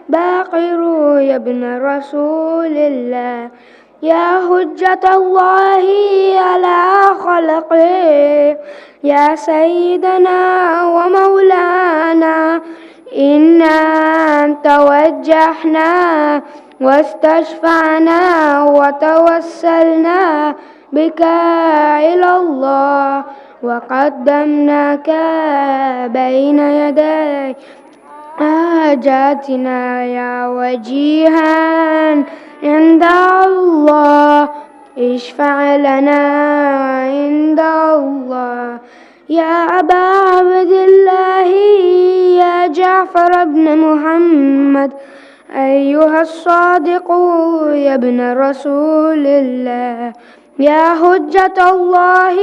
باقر يا ابن رسول الله يا حجة الله على خلقه يا سيدنا ومولانا إنا توجهنا واستشفعنا وتوسلنا بك إلى الله وقدمناك بين يدي حاجاتنا يا وجيها عند الله اشفع لنا عند الله يا أبا عبد الله يا جعفر بن محمد أيها الصادق يا ابن رسول الله يا حجة الله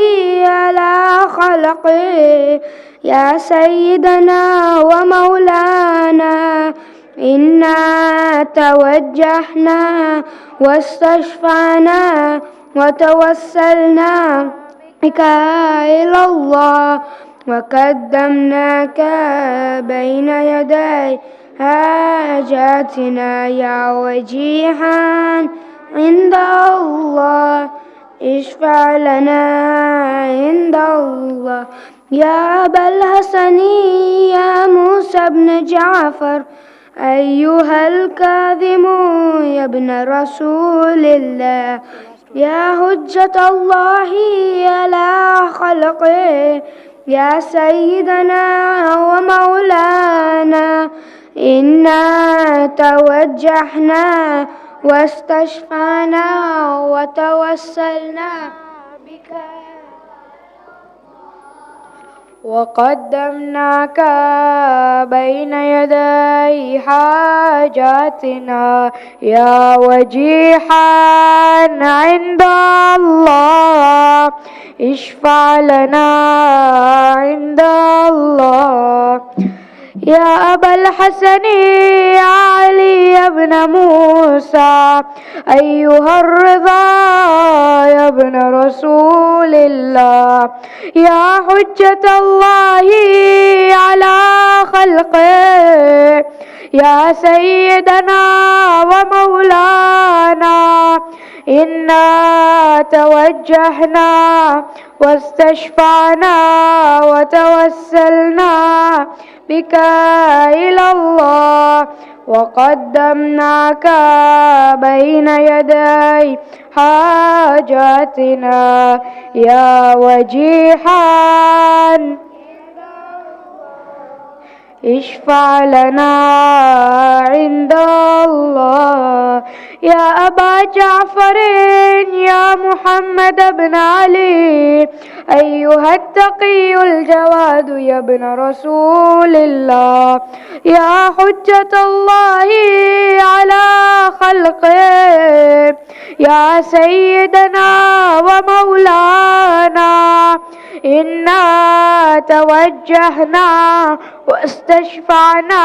على خلقه يا سيدنا ومولانا إنا توجهنا واستشفعنا وتوسلنا بك إلى الله وقدمناك بين يدي حاجاتنا يا وجيها عند الله اشفع لنا عند الله يا أبا الحسن يا موسى بن جعفر أيها الكاظم يا ابن رسول الله يا حجة الله على خلقه يا سيدنا ومولانا إنا توجهنا واستشفعنا وتوسلنا بك وقدمناك بين يدي حاجاتنا يا وجيحا عند الله اشفع لنا عند الله يا أبا الحسن يا علي بن موسى أيها الرضا يا ابن رسول الله يا حجة الله على خلقه يا سيدنا ومولانا إنا توجهنا واستشفعنا وتوسلنا بك إلى الله وقدمناك بين يدي حاجاتنا يا وجيحا اشفع لنا عند الله يا أبا جعفر يا محمد بن علي أيها التقي الجواد يا ابن رسول الله يا حجة الله على خلقه يا سيدنا ومولانا إنا توجهنا واستشفعنا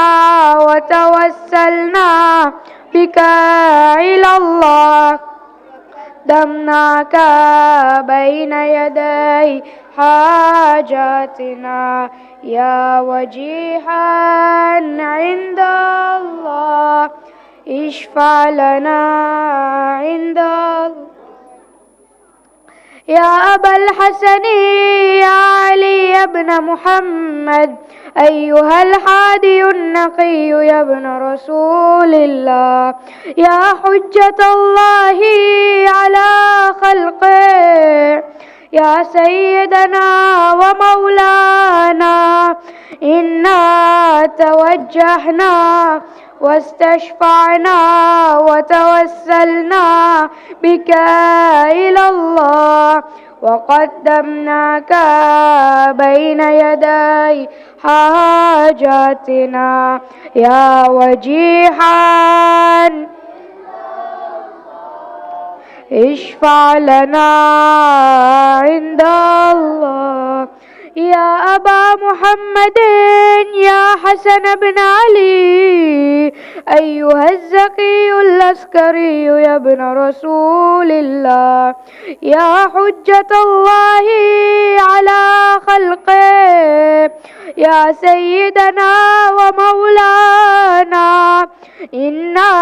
وتوسلنا بك إلى الله قدمناك بين يدي حاجاتنا يا وجيها عند الله اشفع لنا عند الله يا أبا الحسن يا علي بن محمد أيها الحادي النقي يا ابن رسول الله يا حجة الله على خلقه يا سيدنا ومولانا إنا توجهنا واستشفعنا وتوسلنا بك إلى الله وقدمناك بين يدي حاجاتنا يا وجيحا اشفع لنا عند الله يا أبا محمد يا حسن بن علي أيها الزكي العسكري يا ابن رسول الله، يا حجة الله على خلقه، يا سيدنا ومولانا، إنا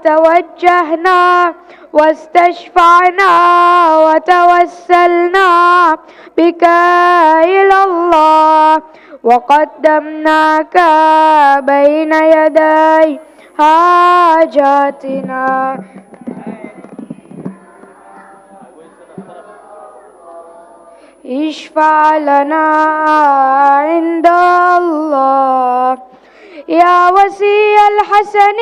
توجهنا واستشفعنا وتوسلنا بك إلى الله، وقدمناك بين يدي حاجاتنا. اشفع لنا عند الله، يا وسي الحسن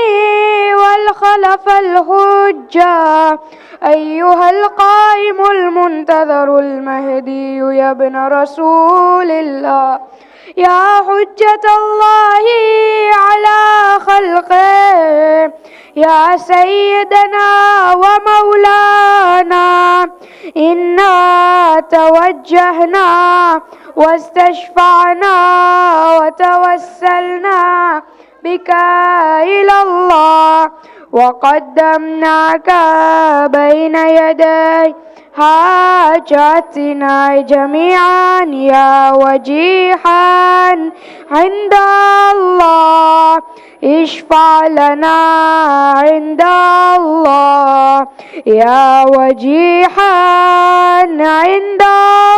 والخلف الحجة، أيها القائم المنتظر المهدي يا ابن رسول الله، يا حجة الله على خلقه، يا سيدنا ومولانا، إنا توجهنا واستشفعنا وتوسلنا بك إلى الله، وقدمناك بين يدي حاجاتنا جميعا يا وجيها عند الله، اشفع لنا عند الله، يا وجيها عند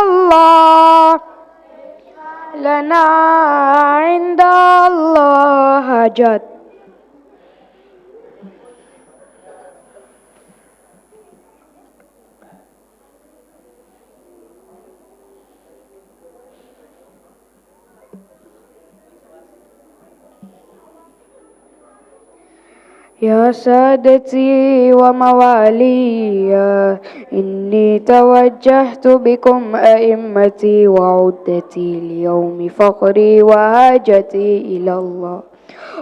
الله، لنا عند الله حاجات. يا سادتي وموالي، إني توجهت بكم أئمتي وعدتي ليوم فقري وهاجتي إلى الله،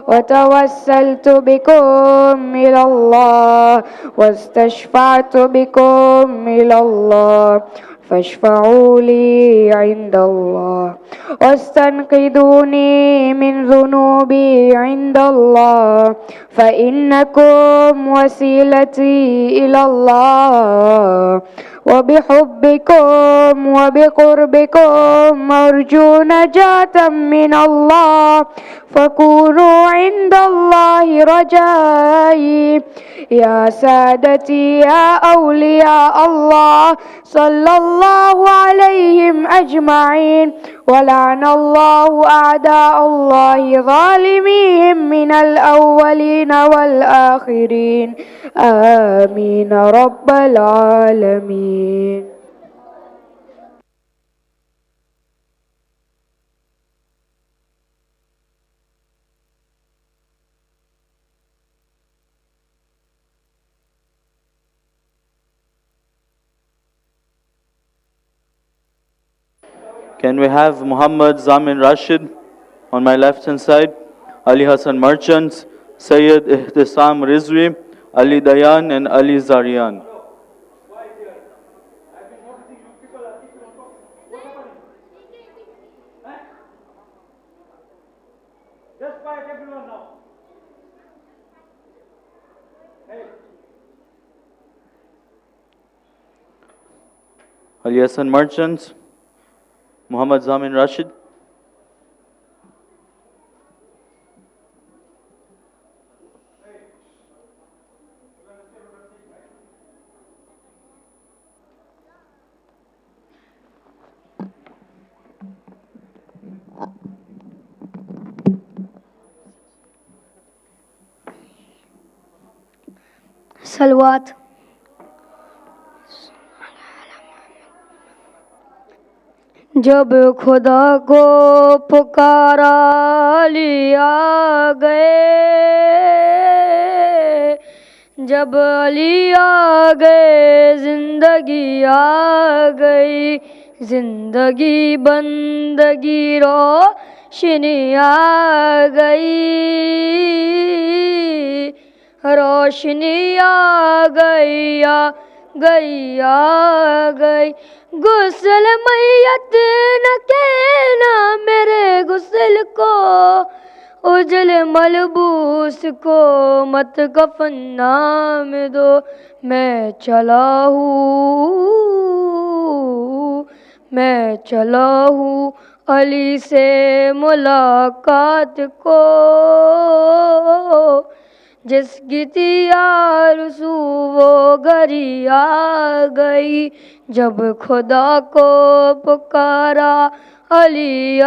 وتوسلت بكم إلى الله، واستشفعت بكم إلى الله، فاشفعوا لي عند الله، واستنقذوني من ذنوبي عند الله، فإنكم وسيلتي إلى الله، وبحبكم وبقربكم أرجو نجاة من الله، فكونوا عند الله رجائي. يا سادتي يا أولياء الله، صلى الله عليهم أجمعين، ولعن الله أعداء الله ظالميهم من الأولين والآخرين، آمين رب العالمين. Can we have Muhammad Zamin Rashid on my left hand side, Ali Hassan Merchants, Sayyid Ihtisam Rizvi, Ali Dayan and Ali Zarian. Ali Hassan Merchants, Muhammad Zamin Rashid. सलवात। जब खुदा को पुकारा लिया गए, जब अली आ गए जिंदगी आ गई, जिंदगी बंदगी रोशनी आ गई, रोशनी आ गई आ गई आ गई। गुस्ल मैयत न कहना मेरे गुस्ल को, اجل ملبوس کو مت کفن نام دو، میں چلا ہوں، میں چلا ہوں علی سے ملاقات کو، جس کی تھی آرزو وہ گھڑی آ گئی، جب خدا کو پکارا علی آ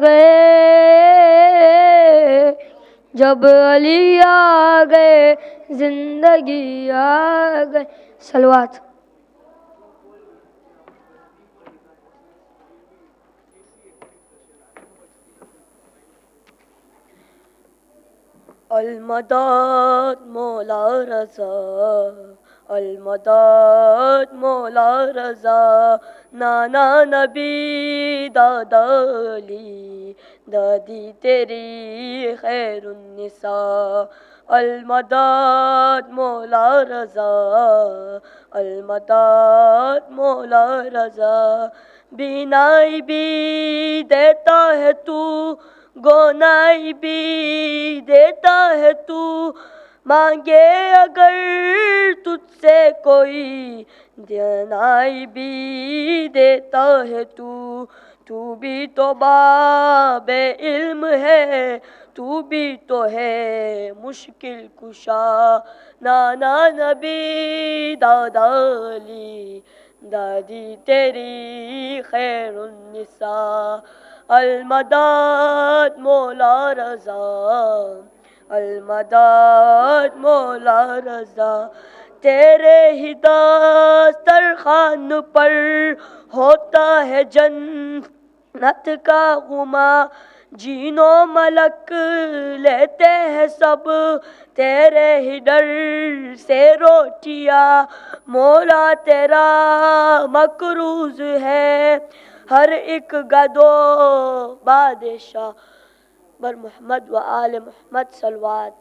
گئے، جب علی آ گئے زندگی آ گئی. صلوات. المداد مولا رضا، المداد مولا رضا، نانا نبی دادا علی، دادی تیری خیر النساء، المداد مولا رضا، المداد مولا رضا، بینائی بھی دیتا ہے تو، گونائی بھی دیتا ہے تو، مانگے اگر تجھ سے کوئی، دینائی بھی دیتا ہے تو، تو بھی تو باب علم ہے، تو بھی تو ہے مشکل کشا، نانا نبی دادا علی، دادی تیری خیر النساء، المداد مولا رضا، المداد مولا رضا، تیرے ہی دسترخوان پر ہوتا ہے جنت کا غما، جینو ملک لیتے ہیں سب تیرے ہی ڈر سے روٹیاں، مولا تیرا مقروض ہے ہر ایک گدو بادشاہ، بر محمد و آل محمد صلوات.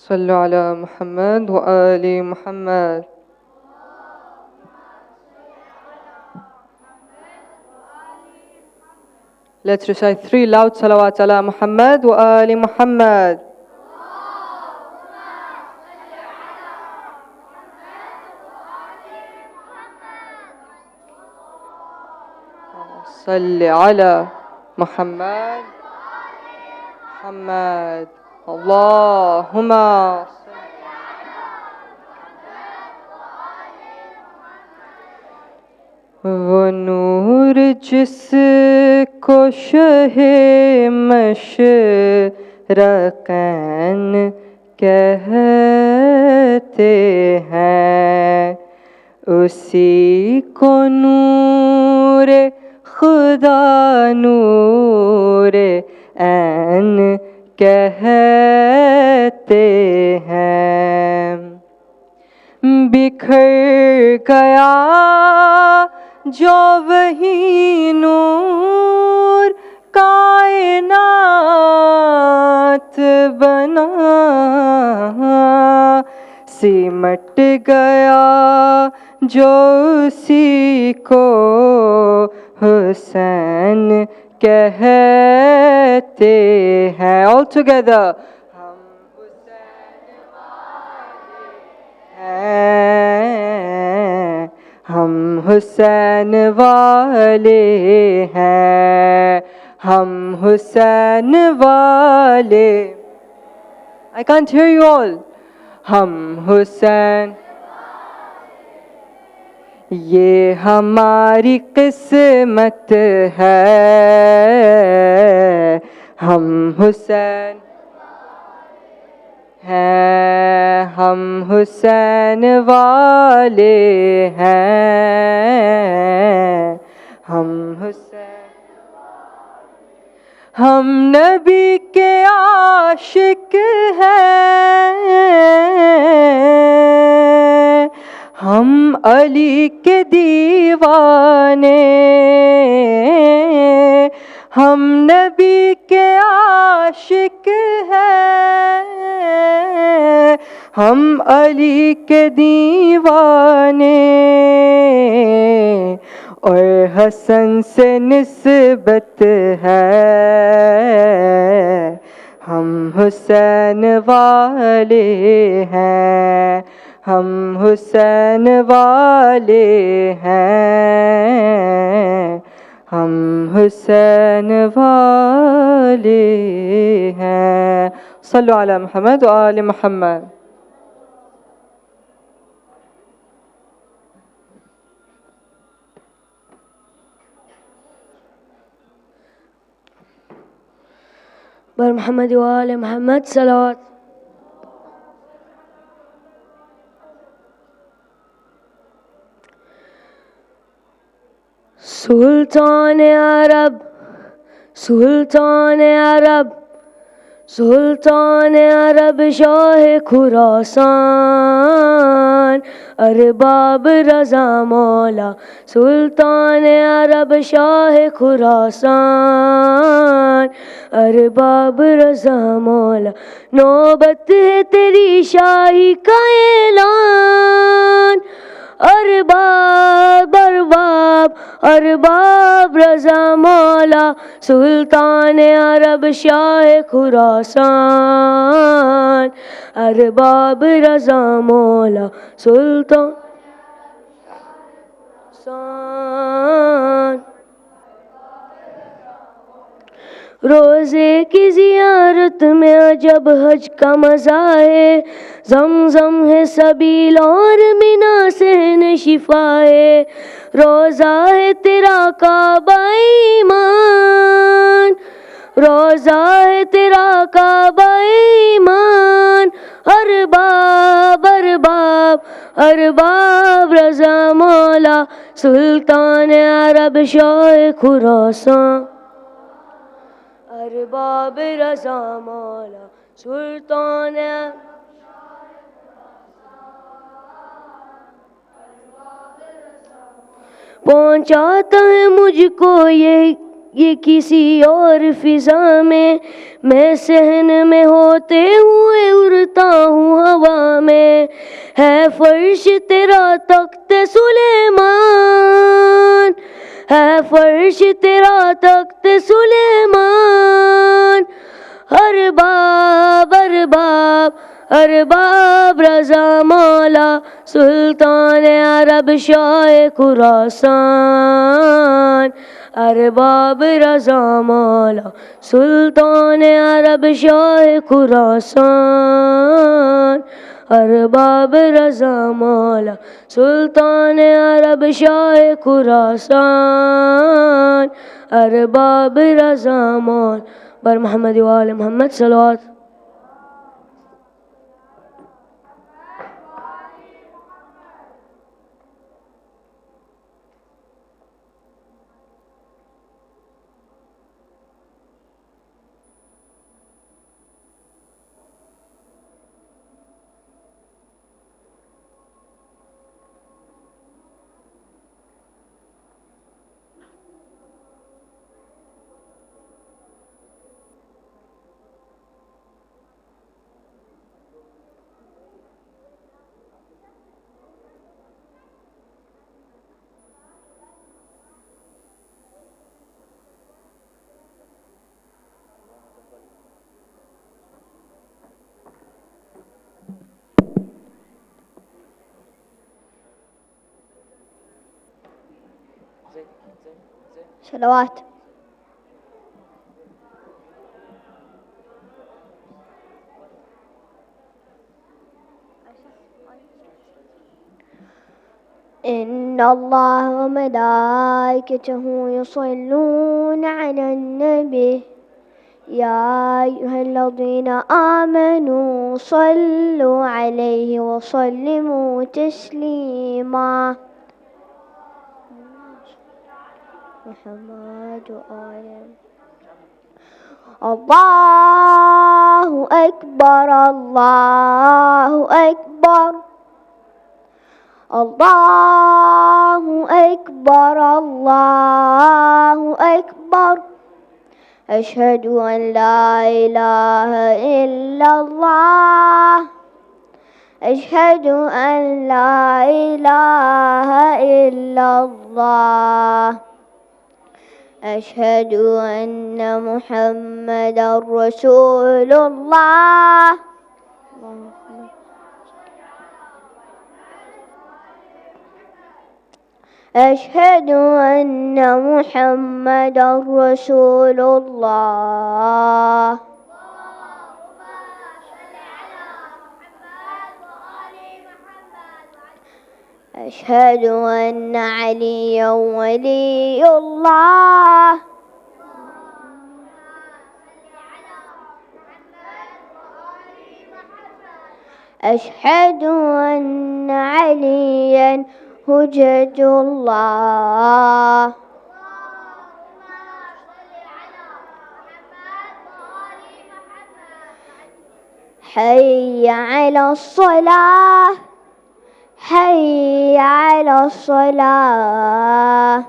صلوا على محمد وآل محمد. Let's recite 3 loud salawats ala Muhammad wa ali Muhammad. Salli ala Muhammad Muhammad. Allahumma وہ نور جس کو شہ مشرقین کہتے ہیں، اسی کو نور خدا نور عین کہتے ہیں، بکھر گیا جو وہی نور کائنات بنا، سمٹ گیا جو اسی کو حسین کہتے ہیں. All together. ہم حسین والے ہیں، ہم حسین والے. I can't hear you all. ہم حسین، یہ ہماری قسمت ہے، ہم حسین ہیں، ہم حسین والے ہیں، ہم حسین، ہم نبی کے عاشق ہیں، ہم علی کے دیوانے، ہم نبی کے عاشق ہیں، ہم علی کے دیوانے، اور حسن سے نسبت ہے، ہم حسین والے ہیں، ہم حسین والے ہیں، ہم حسین والے ہیں۔ صلو علی محمد و آل محمد۔ بر محمد وآل محمد صلوات۔ سلطان عرب، سلطان عرب، سلطان عرب شاہ خراسان، ارباب رضا مولا، سلطان عرب شاہ خراسان، ارباب رضا مولا، نوبت ہے تیری شاہی کا اعلان، ارباب ارباب ارباب رضا مولا، سلطان عرب شاہ خراسان، ارباب رضا مولا، سلطان روزے کی زیارت میں عجب حج کا مزہ ہے، زمزم ہے سبیل اور مینا صحن شفا ہے، روزہ ہے تیرا کعبہ ایمان، روزہ ہے تیرا کعبہ ایمان، ارباب ارباب ارباب رضا مولا، سلطان عرب شاہ خراسان، ارباب رضا مولا، سلطان پہنچاتا ہے مجھ کو یہ کسی اور فضا میں صحن میں ہوتے ہوئے اڑتا ہوں ہوا میں، ہے فرش تیرا تخت سلیمان، ہے فرش تیرا تخت سلیمان، ارباب ارباب ارباب رضا مولا، سلطان عرب شاہ خراسان، ارباب رضا مولا، سلطان عرب شاہ خراسان، ارباب رضا مولا، سلطان عرب شاہ خراسان، ارباب رضا مولا، بر محمد وآل محمد صلوات۔ صلوات۔ إن الله وملائكته يصلون على النبي يا أيها الذين آمنوا صلوا عليه وسلموا تسليما محمد وآله. الله أكبر الله أكبر الله أكبر الله أكبر. أشهد أن لا إله إلا الله أشهد أن لا إله إلا الله أشهد أن محمدا رسول الله. أشهد أن محمدا رسول الله. أشهد أن عليا ولي الله. أشهد أن عليا حجة الله. حي على الصلاة حي على الصلاة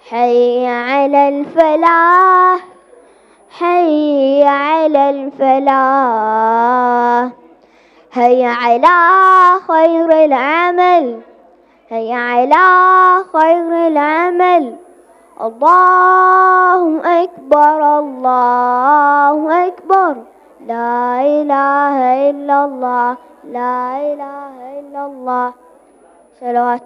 حي على الفلاح حي على الفلاح. هي على خير العمل هي على خير العمل. الله أكبر الله أكبر. لا إله إلا الله لا إله إلا الله. صلوات.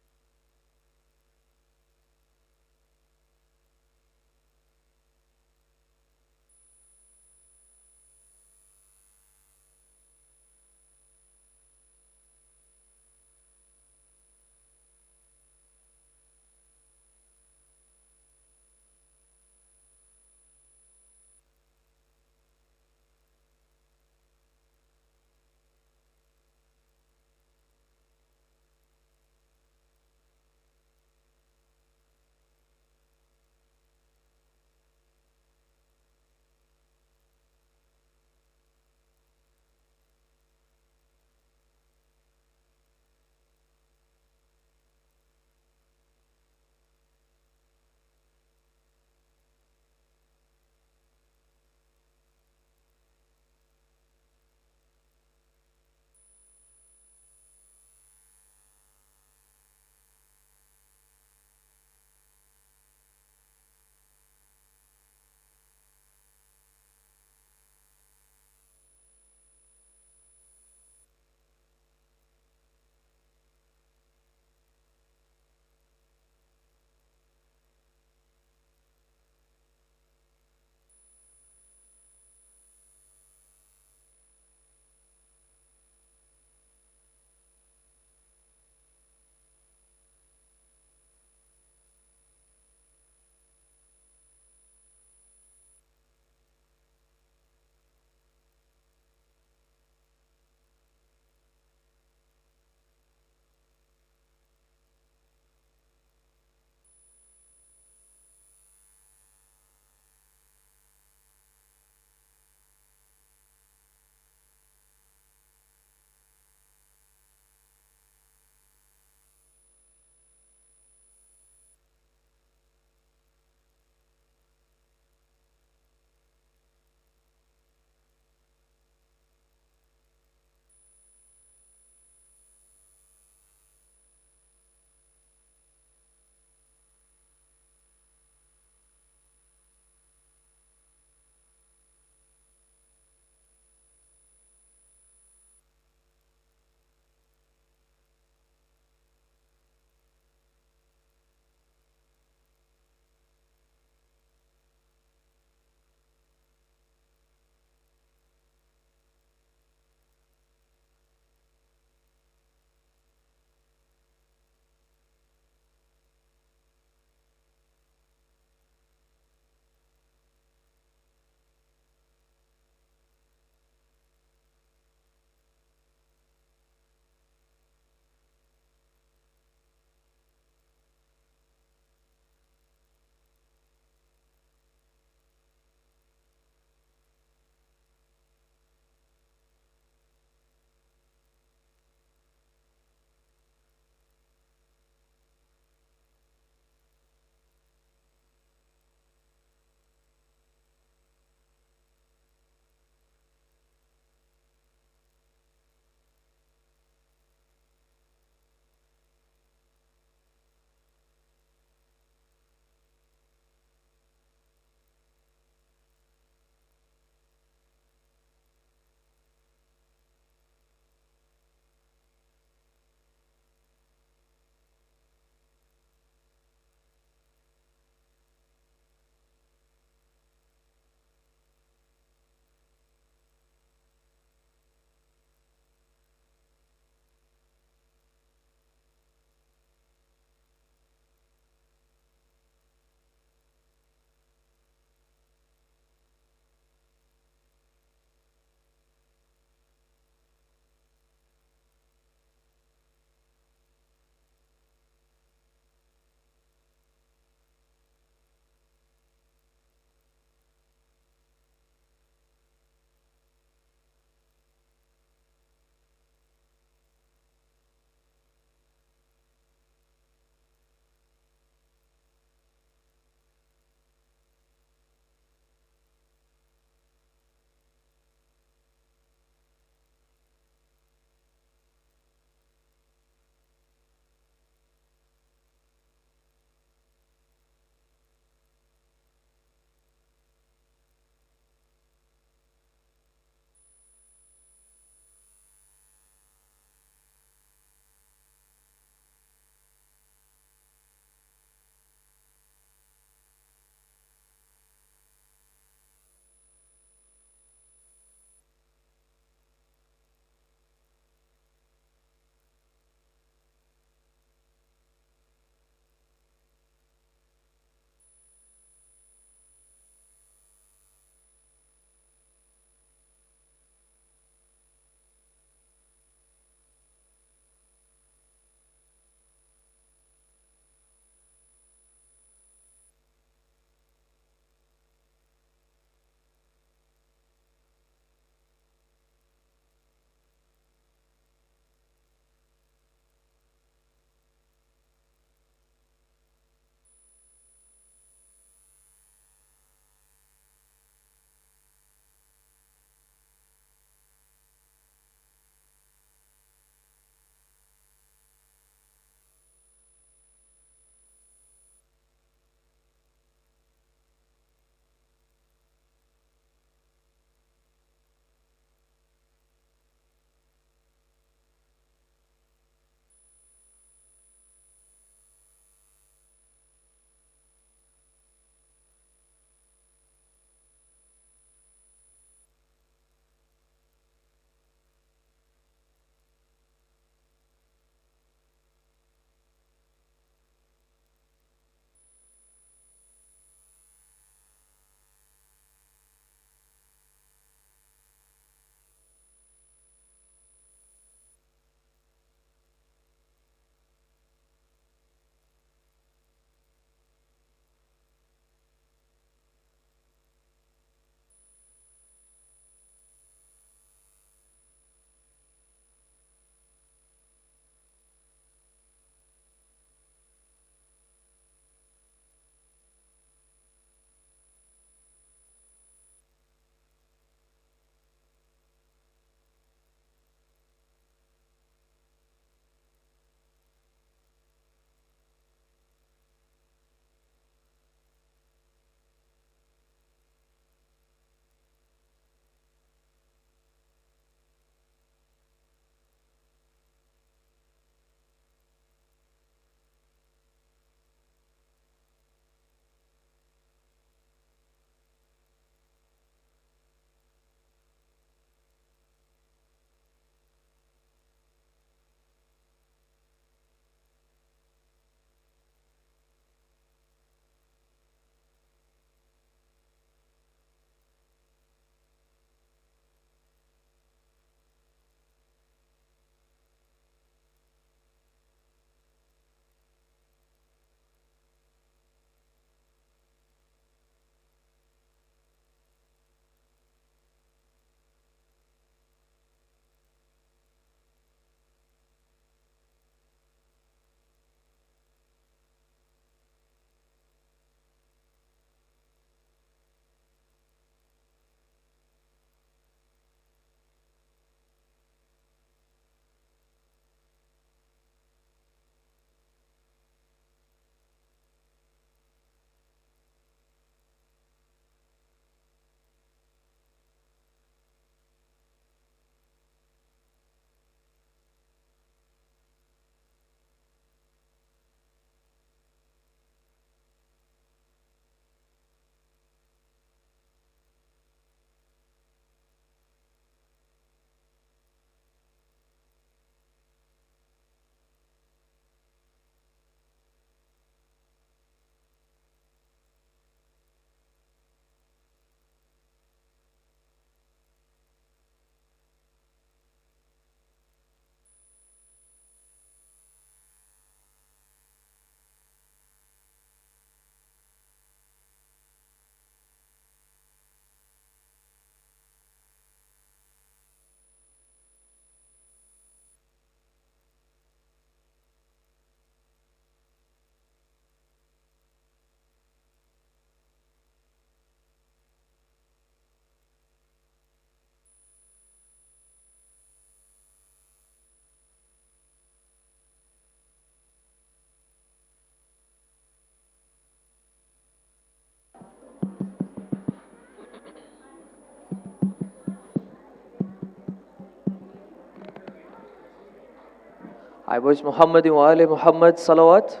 Hi boys, Muhammadin wa ali Muhammad salawat.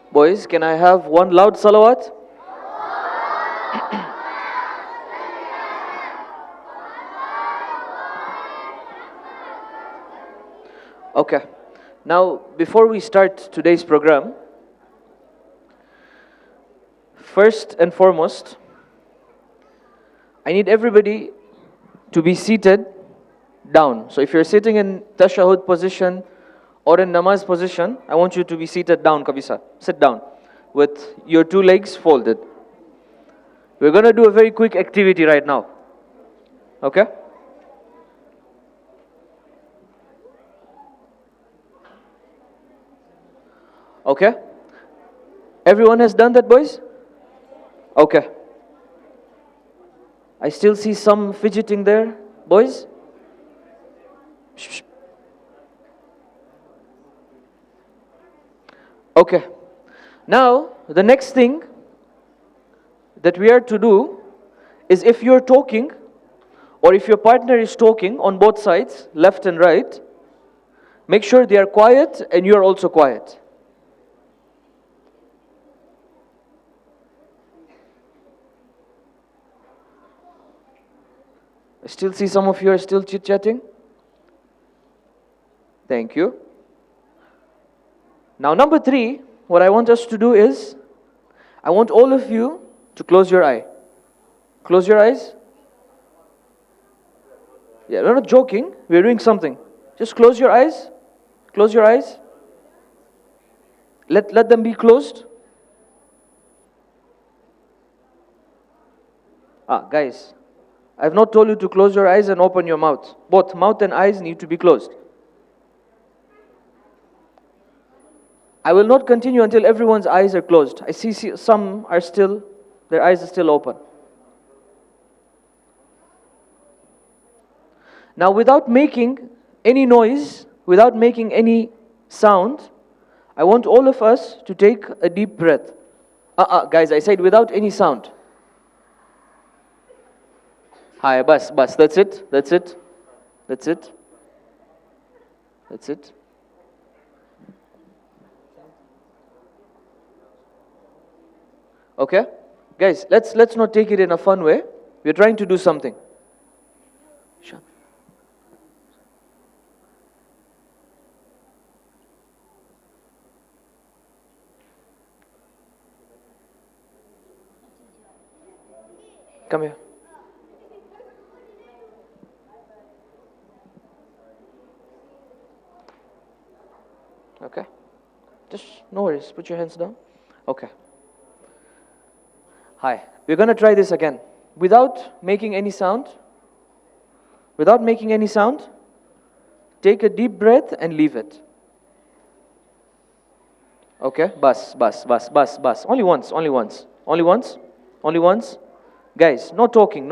Boys, can I have one loud salawat? Okay. Now, before we start today's program, first and foremost, I need everybody to be seated down. So if you're sitting in tashahud position or in namaz position, I want you to be seated down, Kabisa. Sit down with your two legs folded. We're going to do a very quick activity right now. Okay? Okay? Everyone has done that, boys? Okay. I still see some fidgeting there, boys. Shh. Okay. Now, the next thing that we are to do is, if you're talking or if your partner is talking on both sides, left and right, make sure they are quiet and you're also quiet. I still see some of you are still chit-chatting. Thank you. Now, number 3, what I want us to do is, I want all of you to close your eye. Close your eyes. Yeah, we're not joking. We're doing something. Just close your eyes. Close your eyes. Let them be closed. Guys, I've not told you to close your eyes and open your mouth. Both mouth and eyes need to be closed. I will not continue until everyone's eyes are closed. I see some are still, their eyes are still open. Now, without making any noise, without making any sound, I want all of us to take a deep breath. Guys, I said without any sound. Hi, bas, that's it, that's it, that's it, that's it. Okay? Guys, let's not take it in a fun way. We're trying to do something. Sure. Come here. Okay? Just no worries. Put your hands down. Okay. Hi. We're going to try this again. Without making any sound. Without making any sound. Take a deep breath and leave it. Okay? Bas. Only once. Only once. Guys, no talking.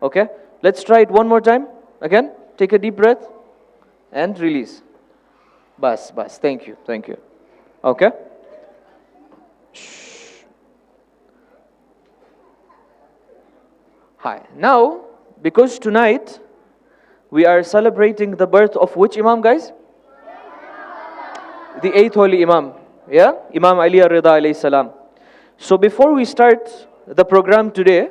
Okay? Let's try it one more time. Again. Take a deep breath and release. Bas. Thank you. Okay? Shh. Hi. Now, because tonight we are celebrating the birth of which Imam, guys? The 8th Holy Imam. Yeah? Imam Reza alayhi salam. So before we start the program today,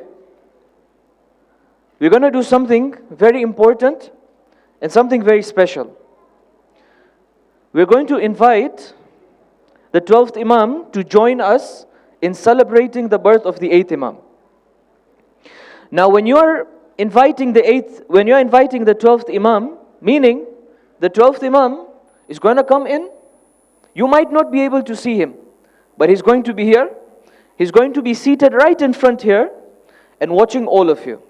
we're going to do something very important and something very special. We're going to invite the 12th Imam to join us in celebrating the birth of the 8th Imam. Now, when you are inviting the 12th Imam, meaning the 12th Imam is going to come in, you might not be able to see him, but he's going to be here. He's going to be seated right in front here and watching all of you.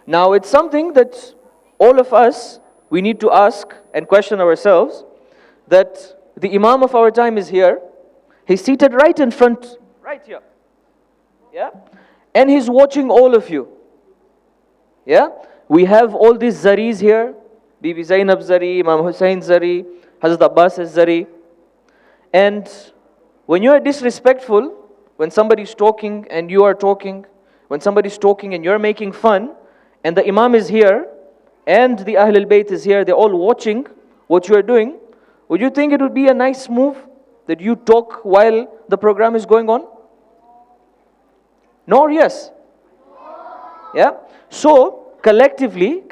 Now, it's something that all of us, we need to ask and question ourselves, that the Imam of our time is here. He's seated right in front, right here. Yeah? And he's watching all of you. Yeah? We have all these Zaris here. Bibi Zainab Zari, Imam Hussain Zari, Hazrat Abbas Zari. And when you are disrespectful, when somebody's talking and you are talking, when somebody's talking and you're making fun, and the Imam is here, and the Ahlul Bayt is here, they're all watching what you are doing, would you think it would be a nice move that you talk while the program is going on? No or yes? Yeah? So, collectively,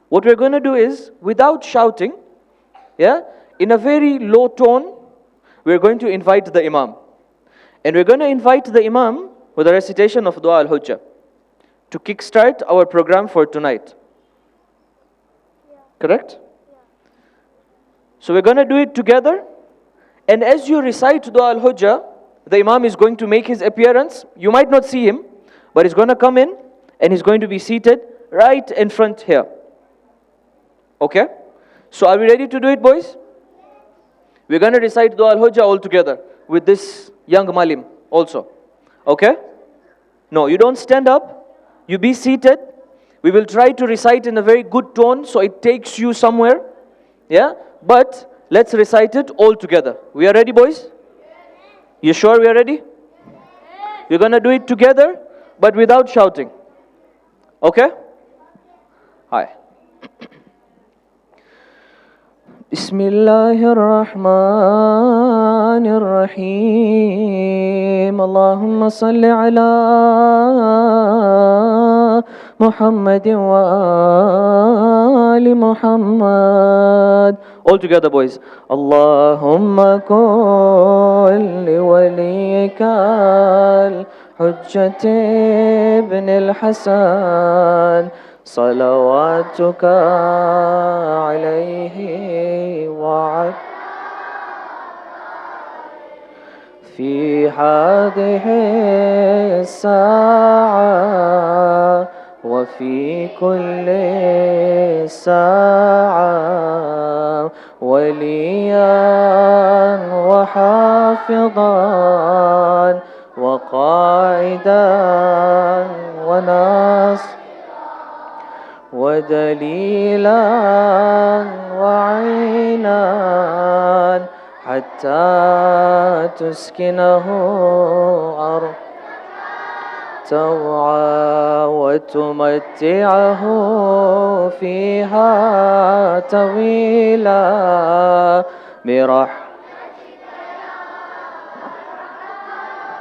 what we're going to do is, without shouting, yeah, in a very low tone, we're going to invite the Imam. And we're going to invite the Imam with a recitation of Dua al-Hujjah to kickstart our program for tonight. Correct? So we're going to do it together. And as you recite Dua al-Hujjah, the Imam is going to make his appearance. You might not see him, but he's going to come in and he's going to be seated right in front here. Okay? So are we ready to do it, boys? We're going to recite Dua al-Hujjah all together with this young Malim also. Okay? No, you don't stand up. You be seated. We will try to recite in a very good tone so it takes you somewhere. Yeah? But let's recite it all together. We are ready, boys? You sure we are ready? We're going to do it together, but without shouting. Okay? Hi. Bismillahirrahmanirrahim. Allahumma salli ala Muhammadin wa ali Muhammad. All together, boys. Allahumma kulli waliyika al-Hujjat ibn al-Hasan. صلواتك عليه وعلى في هذه الساعة وفي كل ساعة وليا وحافظا وقائدا وناصرا ودليلا وعينا حتى تسكنه أرض توعى وتمتعه فيها طويلا برحمتك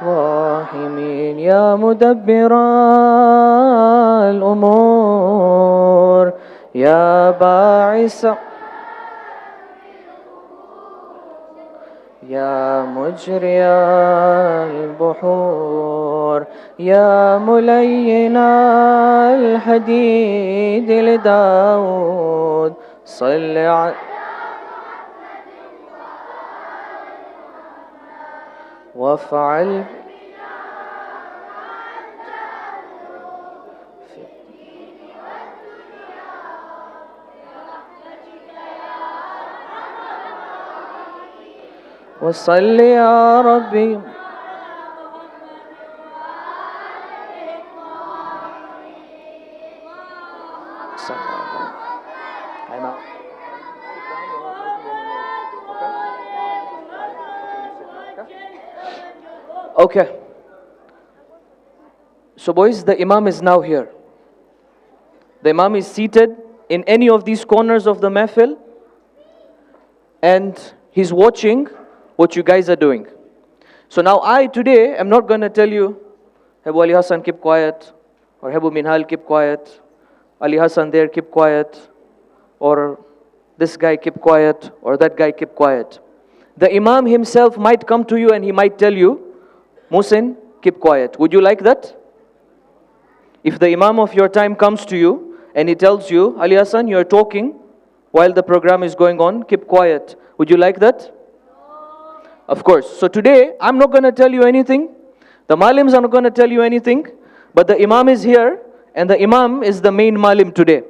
الراحمين يا مدبر الأمور يا باعث يا مجري البحور يا ملين الحديد لداود صل على وافعل وصل يا ربي Okay. So boys, the Imam is now here. The Imam is seated in any of these corners of the Mehfil, and he's watching what you guys are doing. So now I today am not going to tell you, Abu Ali Hassan, keep quiet, or Abu Minhal, keep quiet, Ali Hassan there, keep quiet, or this guy, keep quiet, or that guy, keep quiet. The Imam himself might come to you and he might tell you, Musin, keep quiet. Would you like that? If the Imam of your time comes to you and he tells you, Ali Hassan, you are talking while the program is going on, keep quiet. Would you like that? Of course. So today, I'm not going to tell you anything. The Malims are not going to tell you anything. But the Imam is here, and the Imam is the main Malim today.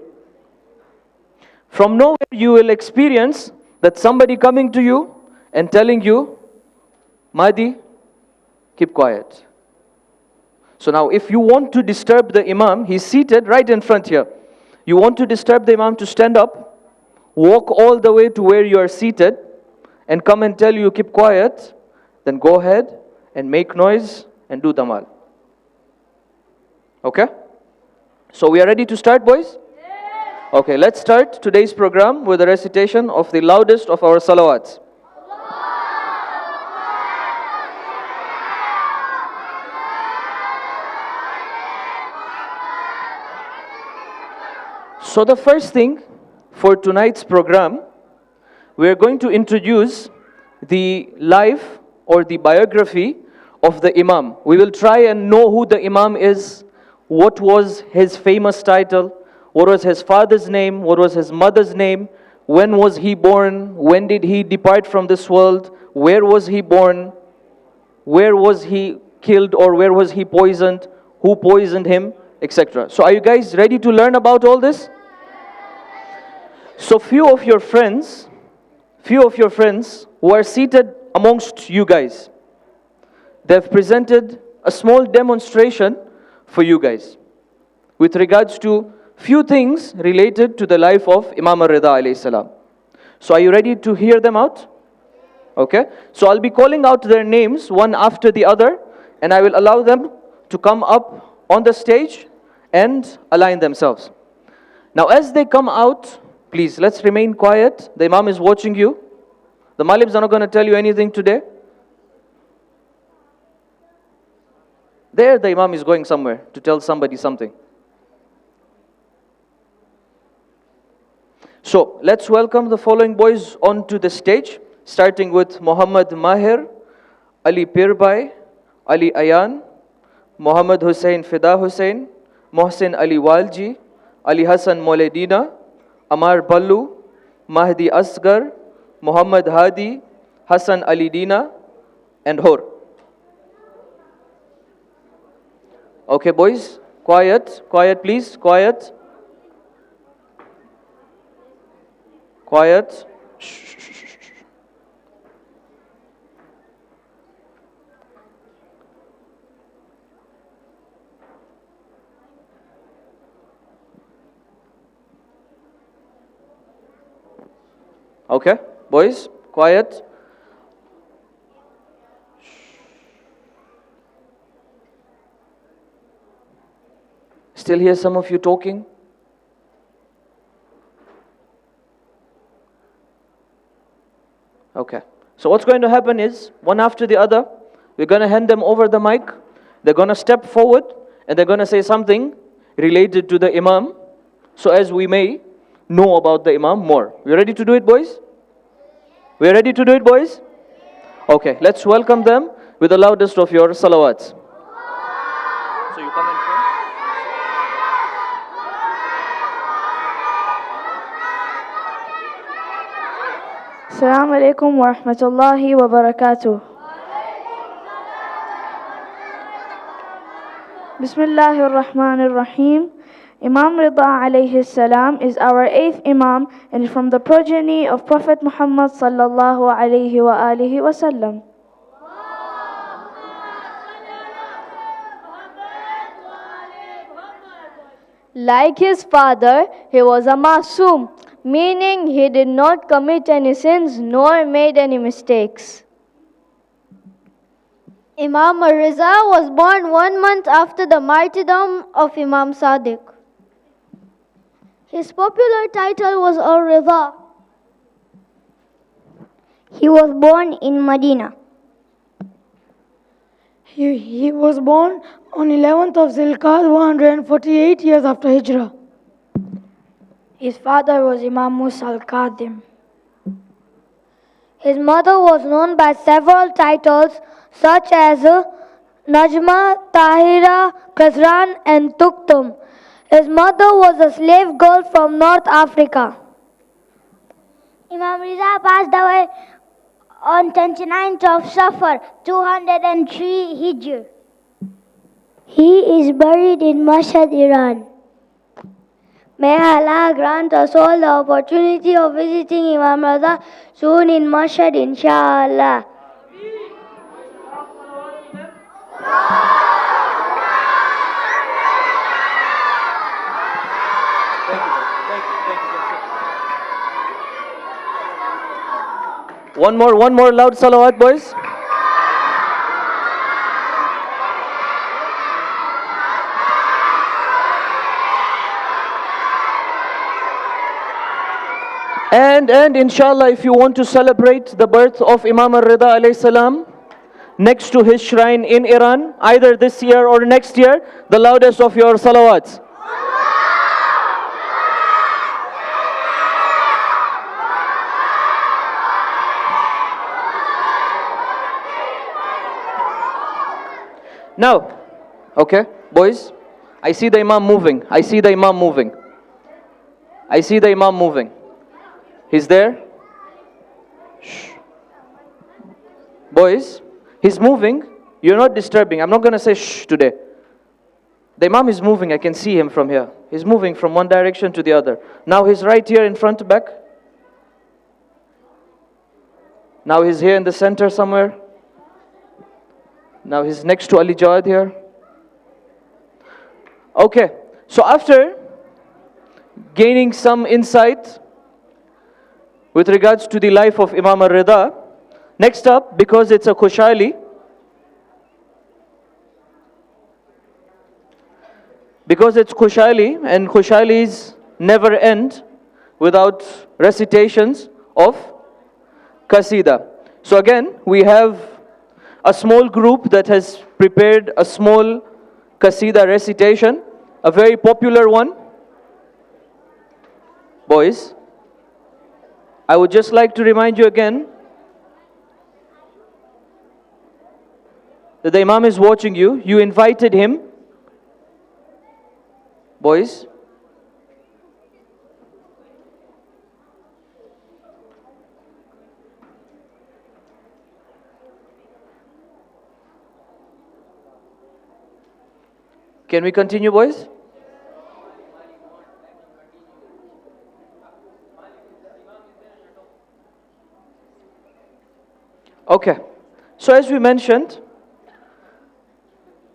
From nowhere, you will experience that somebody coming to you and telling you, Mahdi, keep quiet. So now, if you want to disturb the Imam, he's seated right in front here. You want to disturb the Imam to stand up, walk all the way to where you are seated, and come and tell you, keep quiet, then go ahead and make noise and do damal. Okay? So we are ready to start, boys? Okay, let's start today's program with a recitation of the loudest of our salawats. So the first thing for tonight's program, we are going to introduce the life or the biography of the Imam. We will try and know who the Imam is, what was his famous title, what was his father's name, what was his mother's name, when was he born, when did he depart from this world, where was he born, where was he killed or where was he poisoned, who poisoned him, etc. So are you guys ready to learn about all this? So few of your friends who are seated amongst you guys, they've presented a small demonstration for you guys with regards to few things related to the life of Imam Reza alayhi salam. So are you ready to hear them out? Okay. So I'll be calling out their names one after the other, and I will allow them to come up on the stage and align themselves. Now as they come out, please let's remain quiet. The Imam is watching you. The Malibs are not going to tell you anything today. There the Imam is going somewhere to tell somebody something. So let's welcome the following boys onto the stage, starting with Muhammad Mahir, Ali Pirbai, Ali Ayan, Muhammad Hussain Fida Hussain, Mohsin Ali Walji, Ali Hassan Moledina, Amar Ballu, Mahdi Asghar, Muhammad Hadi, Hassan Ali Dina, and Hor. Okay, boys, quiet, please, quiet. Quiet. Shh. Okay, boys, quiet. Still hear some of you talking? Okay. So what's going to happen is, one after the other, we're going to hand them over the mic. They're going to step forward and they're going to say something related to the Imam, so as we may know about the Imam more. We ready to do it, boys? We're ready to do it, boys? Okay, let's welcome them with the loudest of your salawats. So you come in front. Assalamu alaikum wa rahmatullahi wa barakatuh. Bismillahir Rahmanir Rahim. Imam Reza alayhi salam is our 8th Imam and is from the progeny of Prophet Muhammad sallallahu alayhi wa alihi wa sallam. Like his father, he was a masoom, meaning he did not commit any sins nor made any mistakes. Imam Reza was born 1 month after the martyrdom of Imam Sadiq. His popular title was Al-Reza. He was born in Medina. He was born on 11th of Zilqa'dah, 148 years after Hijrah. His father was Imam Musa al-Qadim. His mother was known by several titles such as Najma, Tahira, Khazran and Tuktum. His mother was a slave girl from North Africa. Imam Reza passed away on 29th of Safar, 203 Hijr. He is buried in Mashhad, Iran. May Allah grant us all the opportunity of visiting Imam Reza soon in Mashhad, inshallah. One more loud salawat, boys. And inshallah, if you want to celebrate the birth of Imam Reza alayhi salam next to his shrine in Iran, either this year or next year, the loudest of your salawats. Now, okay, boys, I see the Imam moving. I see the Imam moving. I see the Imam moving. He's there. Shh. Boys, he's moving. You're not disturbing. I'm not going to say shh today. The Imam is moving. I can see him from here. He's moving from one direction to the other. Now he's right here in front back. Now he's here in the center somewhere. Now he's next to Ali Jawad here. Okay, so after gaining some insight with regards to the life of Imam Reza, next up, because it's a Khushali, because it's Khushali, and Khushalis never end without recitations of Kasida. So again, we have a small group that has prepared a small Kasida recitation, a very popular one. Boys, I would just like to remind you again that the Imam is watching you. You invited him. Boys, can we continue, boys? Okay. So as we mentioned,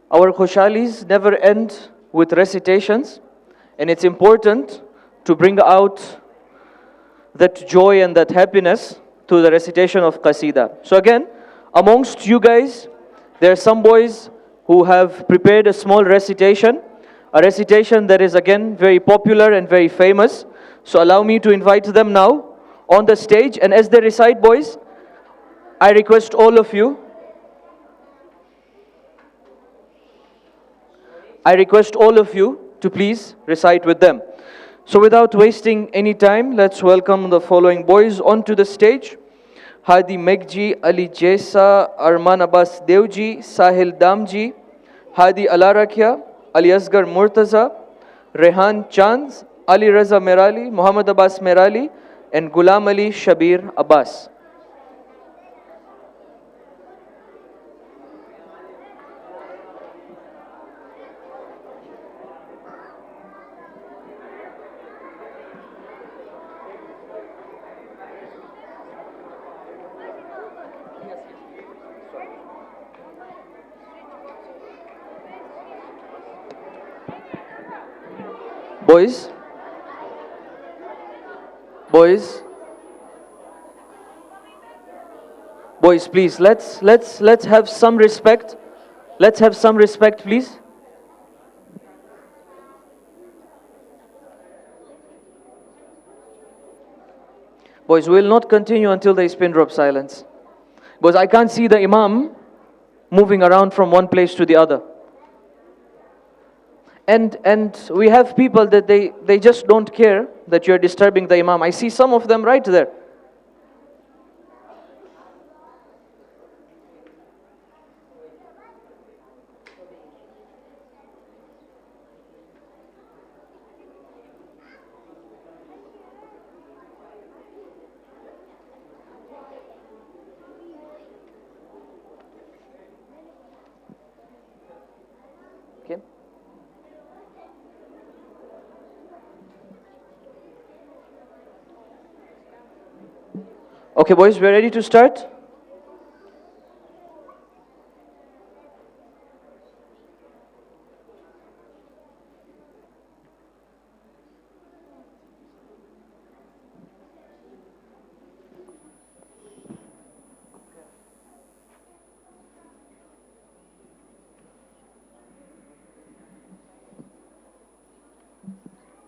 our Khushalis never end with recitations, and it's important to bring out that joy and that happiness through the recitation of Kasida. So again, amongst you guys, there are some boys who have prepared a small recitation, a recitation that is again very popular and very famous. So allow me to invite them now on the stage, and as they recite, boys, I request all of you, to please recite with them. So without wasting any time, let's welcome the following boys onto the stage. Hadi Megji, Ali Jesa, Arman Abbas Devji, Sahil Damji, Hadi Alarakia, Aliasghar Murtaza, Rehan Chand, Ali Reza Merali, Muhammad Abbas Merali, and Ghulam Ali Shabir Abbas. Boys, please, let's have some respect. Let's have some respect, please. Boys, we will not continue until there is pin drop silence, because I can't see the Imam moving around from one place to the other. And we have people that they just don't care that you're disturbing the Imam. I see some of them right there. Okay. Okay, boys, we're ready to start.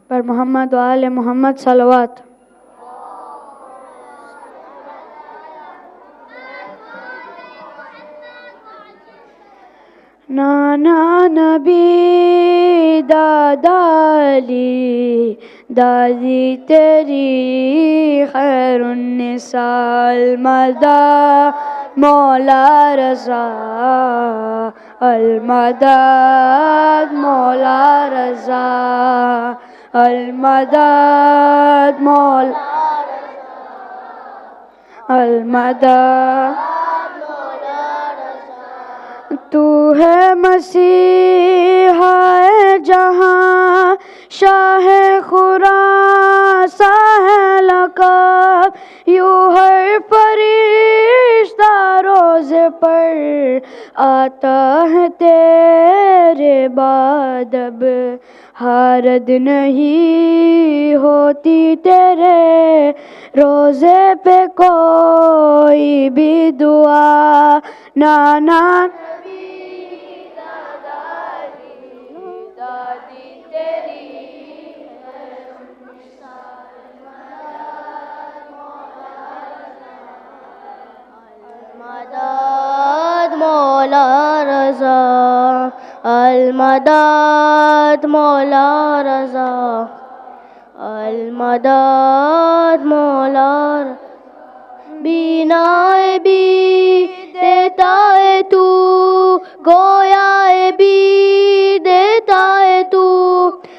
पर मोहम्मद व आले मोहम्मद सलवात। دادالی دادی تیری خیر النساء المدد مولا رضا المدد مولا رضا المدد مولا المدد تو ہے مسیحا جہاں شاہ خراساں ہے لقب یوں ہر فرشتہ روزے پر آتا ہے تیرے بعد اب حارت نہیں ہوتی تیرے روزے پہ کوئی بھی دعا نانا دادی تیری المدد مولا رضا المدد مولا رضا المدد مولا بینائے بھی دیتا ہے تو گویا بھی دیتا ہے تو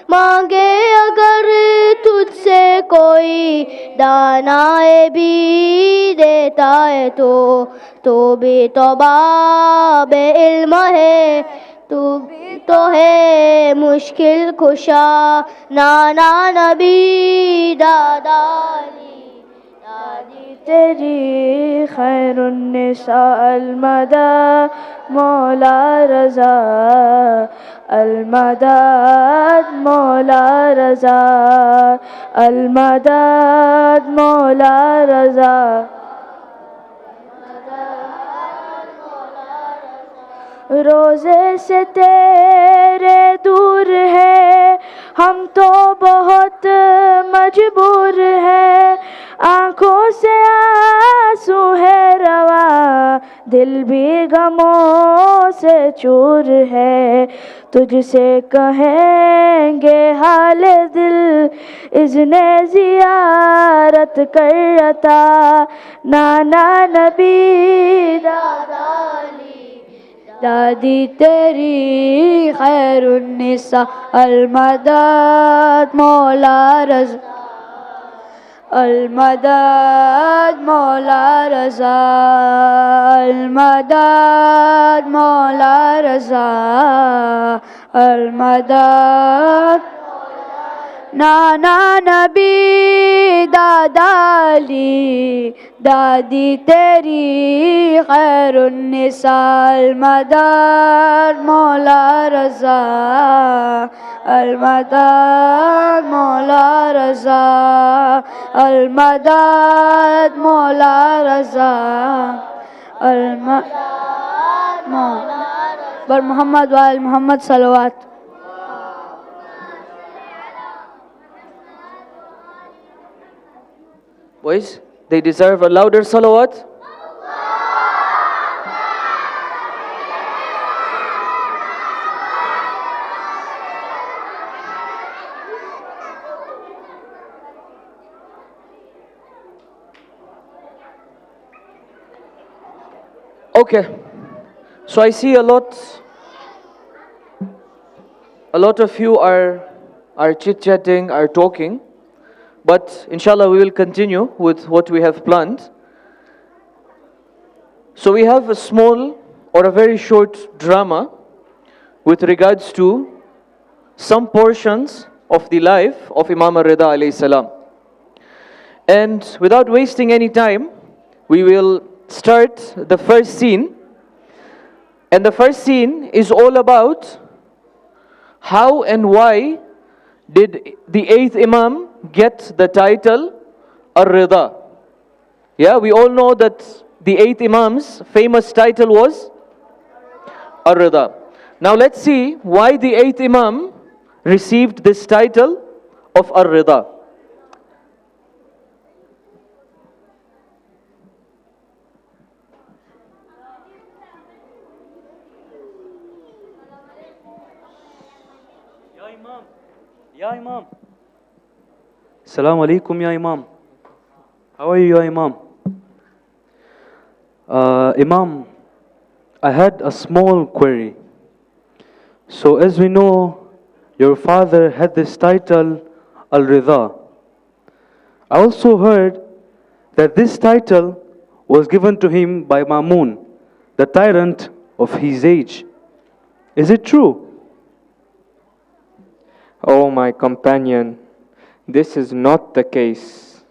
مانگے اگر تجھ سے کوئی دانائے بھی دیتا ہے تو بھی تو باب علم ہے تو بھی تو ہے مشکل کشا نانا نبی دادا دادی تیری خیر النساء المدد مولا رضا المدد مولا رضا المدد مولا رضا روزے سے تیرے دور ہے ہم تو بہت مجبور ہے آنکھوں سے آنسو ہے روا دل بھی غموں سے چور ہے تجھ سے کہیں گے حال دل اذن زیارت کر عطا نانا نبی دادا دادی تیری خیر النساء المدد مولا رضا المدد مولا رضا المدد مولا رضا المدد نانا نبی دادالی دادی تیری خیر النساء المدد مولا رضا المدد مولا رضا المدد مولا رضا المدد مولا بر محمد وآل محمد صلوات. Boys, they deserve a louder salawat. Okay, so I see a lot of you are chit-chatting, are talking. But inshallah, we will continue with what we have planned. So we have a small or a very short drama with regards to some portions of the life of Imam Reza alayhi salam. And without wasting any time, we will start the first scene. And the first scene is all about how and why did the 8th Imam get the title Ar-Redha. Yeah, we all know that the 8th Imam's famous title was Ar-Redha. Now let's see why the 8th Imam received this title of Ar-Redha. Imam. Ya Imam. Salaam alaikum, Ya Imam. How are you, Ya Imam? Imam, I had a small query. So, as we know, your father had this title, Al-Redha. I also heard that this title was given to him by Mamun, the tyrant of his age. Is it true? O my companion, this is not the case.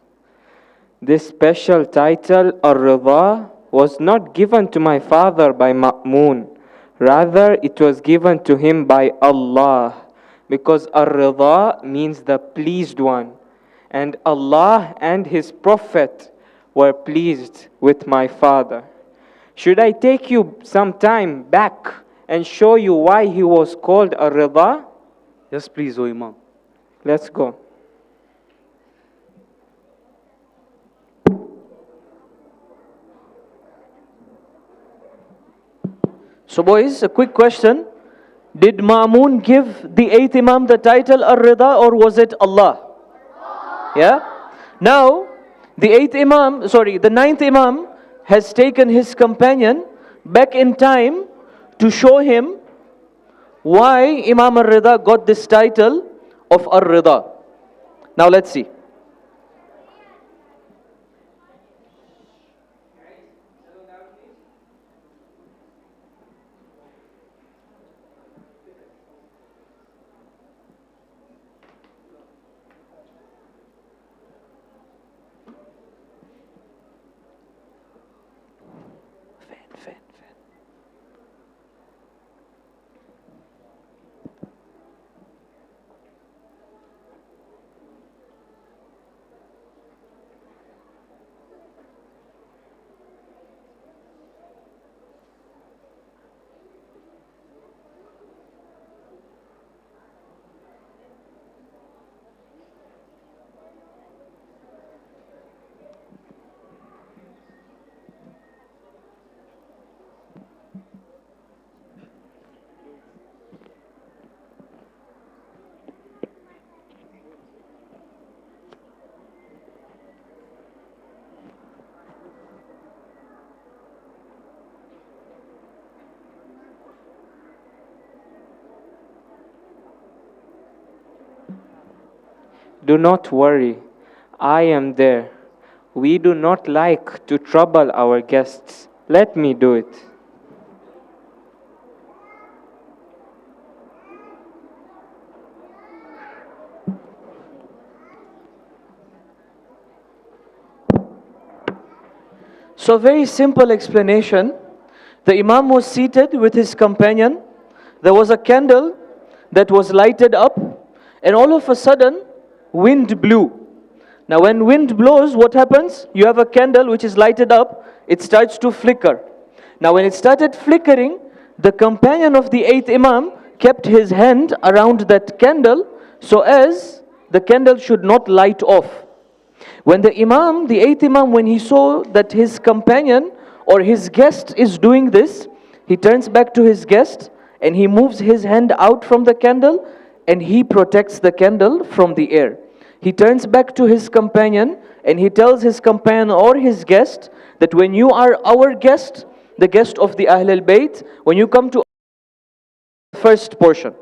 This special title, Ar-Ridha, was not given to my father by Ma'mun. Rather, it was given to him by Allah, because Ar-Ridha means the pleased one. And Allah and His Prophet were pleased with my father. Should I take you some time back and show you why he was called Ar-Ridha? Yes, please, O Imam. Let's go. So boys, a quick question. Did Ma'mun give the 8th Imam the title Ar-Ridha, or was it Allah? Yeah? Now, the 9th Imam has taken his companion back in time to show him why Imam Ar-Ridha got this title of Ar-Ridha. Now let's see. Do not worry, I am there. We do not like to trouble our guests. Let me do it. So very simple explanation. The Imam was seated with his companion. There was a candle that was lighted up, and all of a sudden, wind blew. Now when wind blows, what happens? You have a candle which is lighted up, it starts to flicker. Now when it started flickering, the companion of the 8th Imam kept his hand around that candle so as the candle should not light off. When the 8th Imam, when he saw that his companion or his guest is doing this, he turns back to his guest and he moves his hand out from the candle and he protects the candle from the air. He turns back to his companion and he tells his companion or his guest that when you are our guest, the guest of the Ahlul Bayt, when you come to the first portion.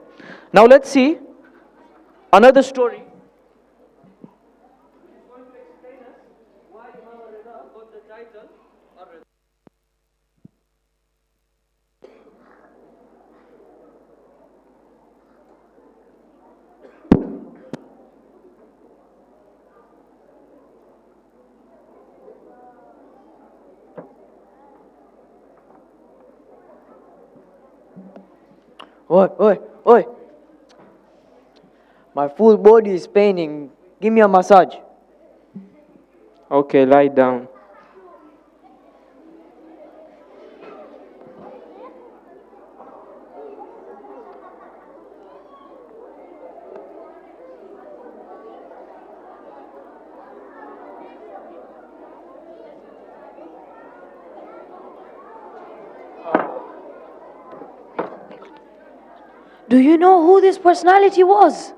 Now let's see another story. Oi. My full body is paining. Give me a massage. Okay, lie down. Do you know who this personality was?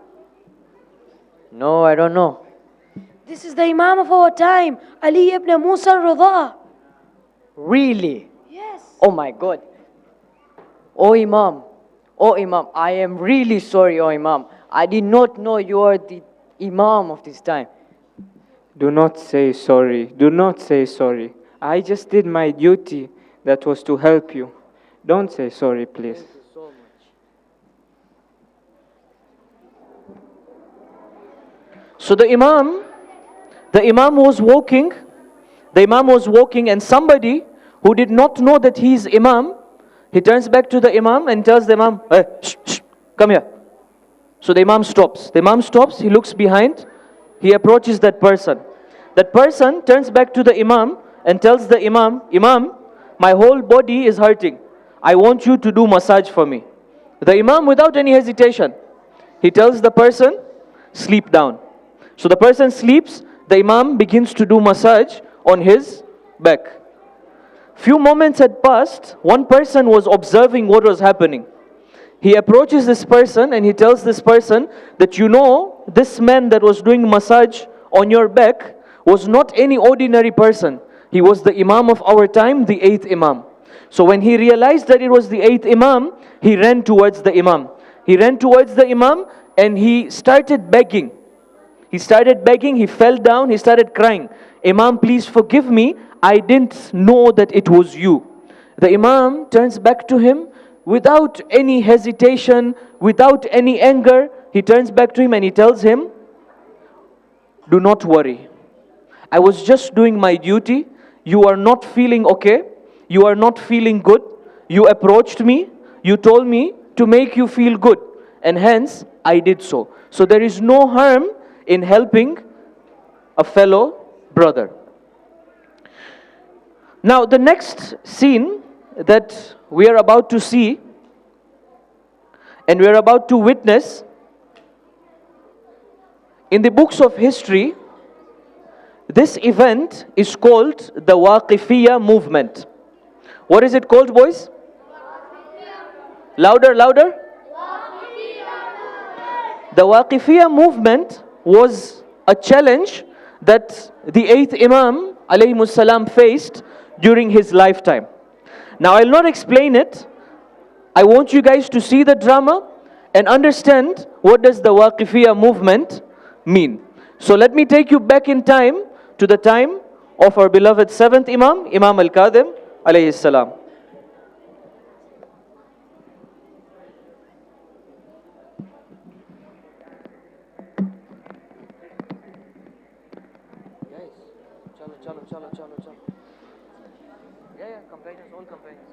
No, I don't know. This is the Imam of our time, Ali ibn Musa Redha. Really? Yes. Oh my God. Oh Imam, I am really sorry, oh Imam. I did not know you are the Imam of this time. Do not say sorry. Do not say sorry. I just did my duty. That was to help you. Don't say sorry, please. Thank you so much. So the Imam was walking. The Imam was walking, and somebody who did not know that he is Imam, he turns back to the Imam and tells the Imam, "Hey, shh, come here." So the Imam stops. The Imam stops, he looks behind, he approaches that person. That person turns back to the Imam and tells the Imam, "Imam, my whole body is hurting. I want you to do massage for me." The Imam, without any hesitation, he tells the person, "Sleep down." So the person sleeps, the Imam begins to do massage on his back. Few moments had passed, one person was observing what was happening. He approaches this person and he tells this person that, "You know, this man that was doing massage on your back was not any ordinary person. He was the Imam of our time, the 8th Imam." So when he realized that it was the 8th Imam, he ran towards the Imam. He ran towards the Imam and he started begging. He started begging, he fell down, he started crying. "Imam, please forgive me. I didn't know that it was you." The Imam turns back to him without any hesitation, without any anger. He turns back to him and he tells him, "Do not worry. I was just doing my duty. You are not feeling okay. You are not feeling good. You approached me. You told me to make you feel good. And hence, I did so. So there is no harm in helping a fellow brother." Now the next scene that we are about to see and we are about to witness, in the books of history, this event is called the Waqifiyya movement. What is it called, boys? Louder, louder. The Waqifiyya movement was a challenge that the 8th Imam alayhi salam faced during his lifetime. Now I'll not explain it. I want you guys to see the drama and understand what does the Waqifiyya movement mean. So let me take you back in time to the time of our beloved 7th Imam, Imam al-Kadhim alayhi salam. Companions, all companions.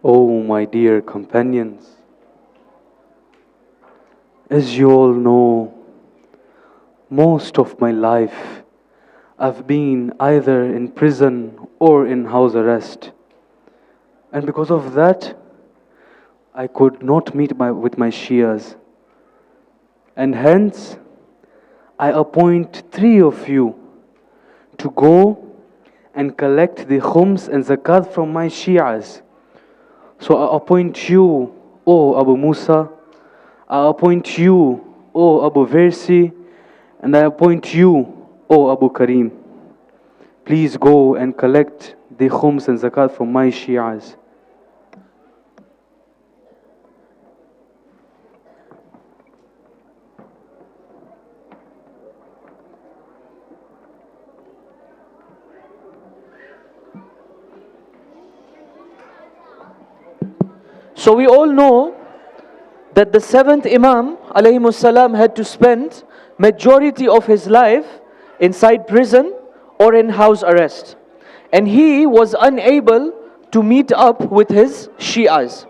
Oh, my dear companions, as you all know, most of my life I've been either in prison or in house arrest. And because of that, I could not meet with my Shias. And hence, I appoint 3 of you to go and collect the khums and zakat from my Shias. So I appoint you, O Abu Musa, I appoint you, O Abu Versi, and I appoint you, O Abu Karim. Please go and collect the khums and zakat from my Shias. So we all know that the 7th Imam alayhi salam had to spend majority of his life inside prison or in house arrest. And he was unable to meet up with his Shias.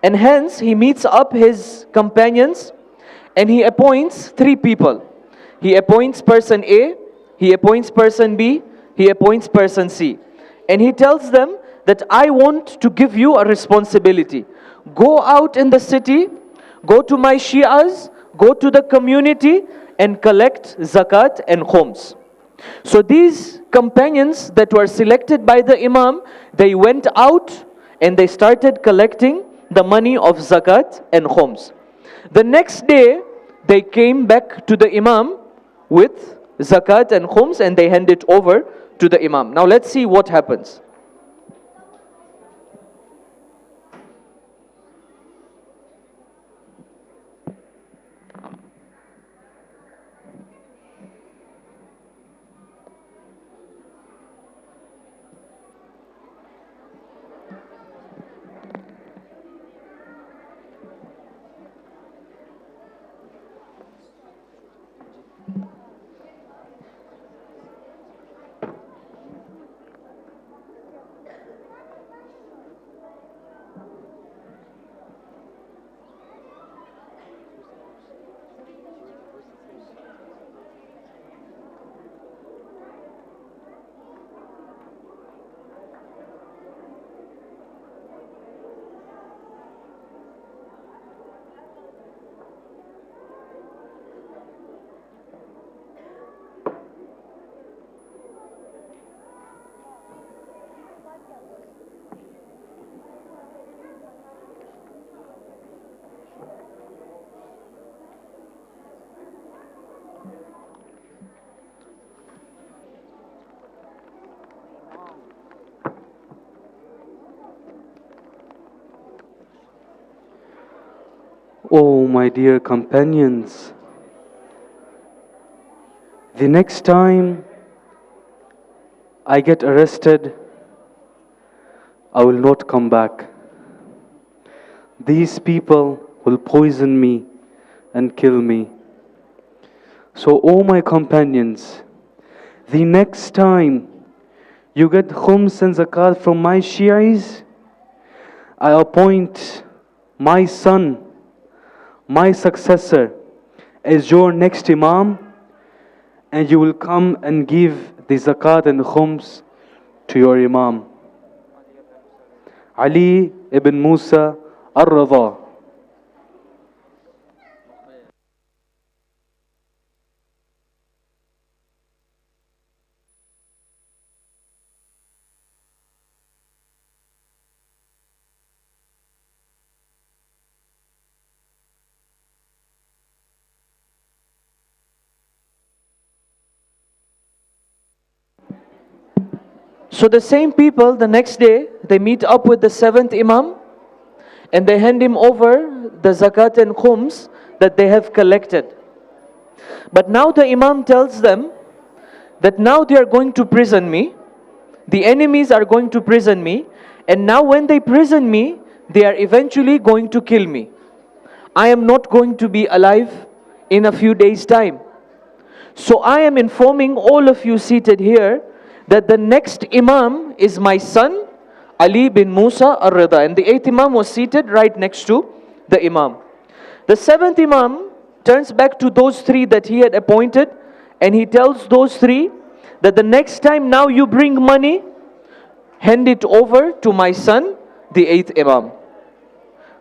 And hence he meets up his companions and he appoints 3 people. He appoints person A, he appoints person B, he appoints person C. And he tells them that I want to give you a responsibility. Go out in the city, go to my Shias, go to the community and collect zakat and khums. So these companions that were selected by the Imam, they went out and they started collecting the money of zakat and khums. The next day, they came back to the Imam with zakat and khums and they hand it over to the Imam. Now let's see what happens. Oh, my dear companions, the next time I get arrested, I will not come back. These people will poison me and kill me. So, oh my companions, the next time you get khums and zakat from my Shi'is, I appoint my son, my successor, as your next Imam, and you will come and give the zakat and khums to your Imam. Ali ibn Musa al-Redha. So the same people, the next day, they meet up with the 7th Imam and they hand him over the zakat and khums that they have collected. But now the Imam tells them that now they are going to prison me, the enemies are going to prison me, and now when they prison me, they are eventually going to kill me. I am not going to be alive in a few days' time. So I am informing all of you seated here that the next Imam is my son, Ali bin Musa al-Redha. And the 8th Imam was seated right next to the Imam. The 7th Imam turns back to those 3 that he had appointed, and he tells those 3 that the next time now you bring money, hand it over to my son, the 8th Imam.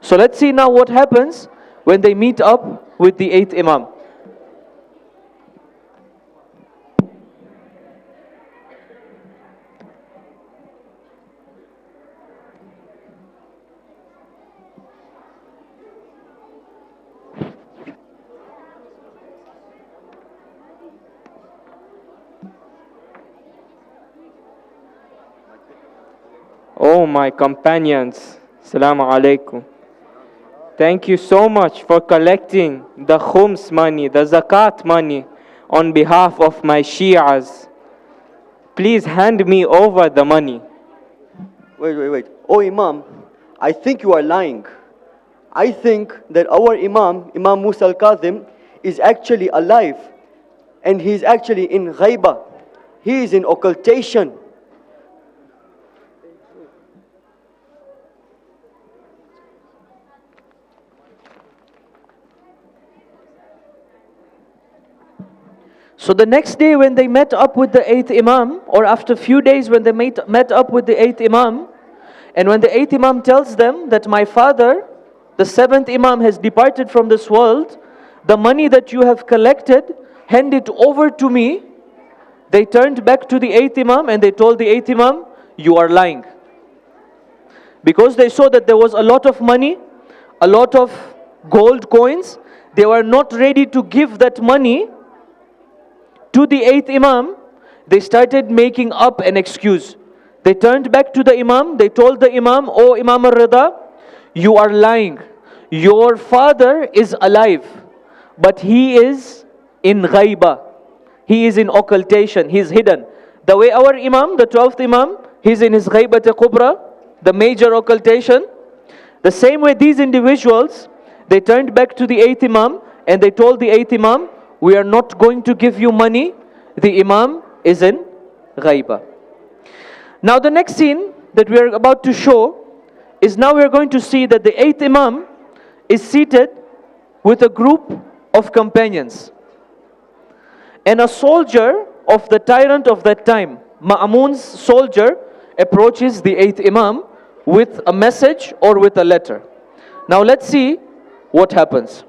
So let's see now what happens when they meet up with the 8th Imam. Oh, my companions, Salaam alaikum. Thank you so much for collecting the khums money, the zakat money on behalf of my Shias. Please hand me over the money. Wait. Oh Imam, I think you are lying. I think that our Imam, Imam Musa al-Kazim, is actually alive. And he is actually in ghaiba. He is in occultation. So the next day when they met up with the 8th Imam, or after a few days when they met up with the 8th Imam, and when the 8th Imam tells them that my father, the 7th Imam, has departed from this world, the money that you have collected, hand it over to me. They turned back to the 8th Imam and they told the 8th Imam, you are lying. Because they saw that there was a lot of money, a lot of gold coins, they were not ready to give that money to the 8th Imam. They started making up an excuse. They turned back to the Imam, they told the Imam, oh Imam Reza, you are lying. Your father is alive, but he is in ghaiba. He is in occultation, he is hidden. The way our Imam, the 12th Imam, he's in his ghaibat kubra, the major occultation. The same way these individuals, they turned back to the 8th Imam and they told the 8th Imam, we are not going to give you money. The Imam is in ghaiba. Now the next scene that we are about to show is now we are going to see that the 8th Imam is seated with a group of companions. And a soldier of the tyrant of that time, Ma'mun's soldier, approaches the 8th Imam with a message or with a letter. Now let's see what happens.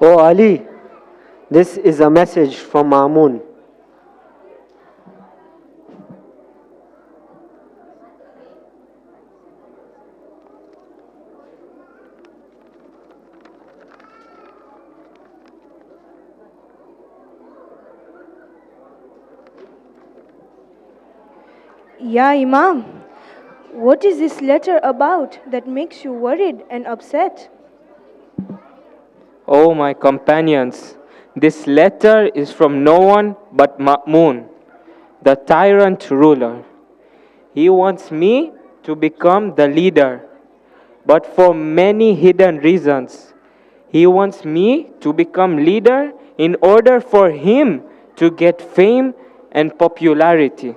Oh Ali, this is a message from Ma'mun. Ya Imam, what is this letter about that makes you worried and upset? O my companions, this letter is from no one but Ma'mun, the tyrant ruler. He wants me to become the leader, but for many hidden reasons. He wants me to become leader in order for him to get fame and popularity.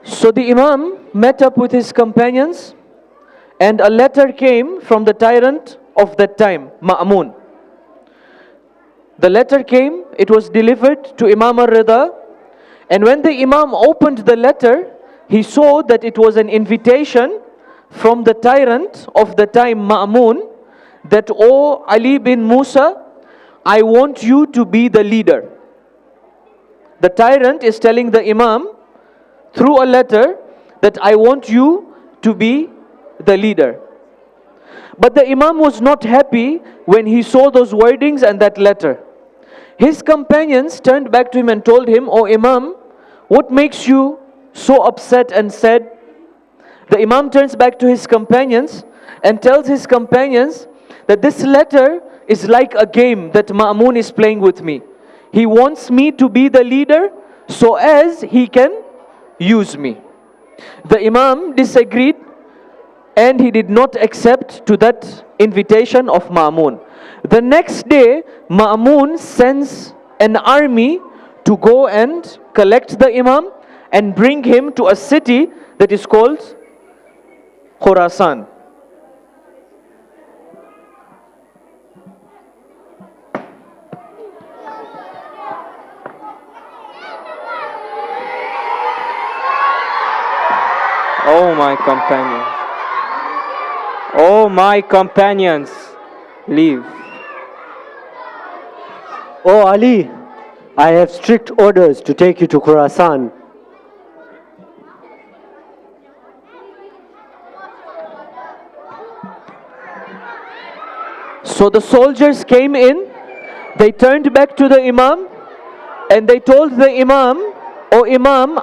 So the Imam met up with his companions and a letter came from the tyrant of that time, Ma'mun. The letter came, it was delivered to Imam Reza, and when the Imam opened the letter, he saw that it was an invitation from the tyrant of the time, Ma'mun, that, O Ali bin Musa, I want you to be the leader. The tyrant is telling the Imam through a letter that I want you to be the leader. But the Imam was not happy when he saw those wordings and that letter. His companions turned back to him and told him, O Imam, what makes you so upset and sad? The Imam turns back to his companions and tells his companions that this letter is like a game that Ma'mun is playing with me. He wants me to be the leader so as he can use me. The Imam disagreed and he did not accept to that invitation of Ma'mun. The next day, Ma'mun sends an army to go and collect the Imam and bring him to a city that is called Khurasan. Oh my companions, oh my companions, leave. Oh Ali, I have strict orders to take you to Khurasan. So the soldiers came in, they turned back to the Imam, and they told the Imam, "Oh Imam,